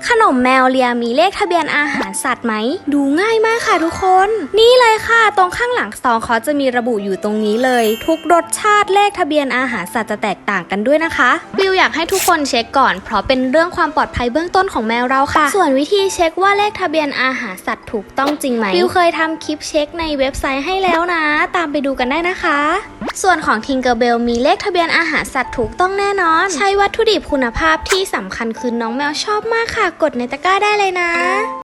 ขนมแมวเลียมีเลขทะเบียนอาหารสัตว์ไหมดูง่ายมากค่ะทุกคนนี่เลยค่ะตรงข้างหลังซองเขาจะมีระบุอยู่ตรงนี้เลยทุกรสชาติเลขทะเบียนอาหารสัตว์จะแตกต่างกันด้วยนะคะบิวอยากให้ทุกคนเช็คก่อนเพราะเป็นเรื่องความปลอดภัยเบื้องต้นของแมวเราค่ะส่วนวิธีเช็คว่าเลขทะเบียนอาหารสัตว์ถูกต้องจริงไหมบิวเคยทำคลิปเช็คในเว็บไซต์ให้แล้วนะตามไปดูกันได้นะคะส่วนของ Tinkerbell มีเลขทะเบียนอาหารสัตว์ถูกต้องแน่นอนใช้วัตถุดิบคุณภาพที่สำคัญคือน้องแมวชอบมากค่ะกดในตะกร้าได้เลยนะ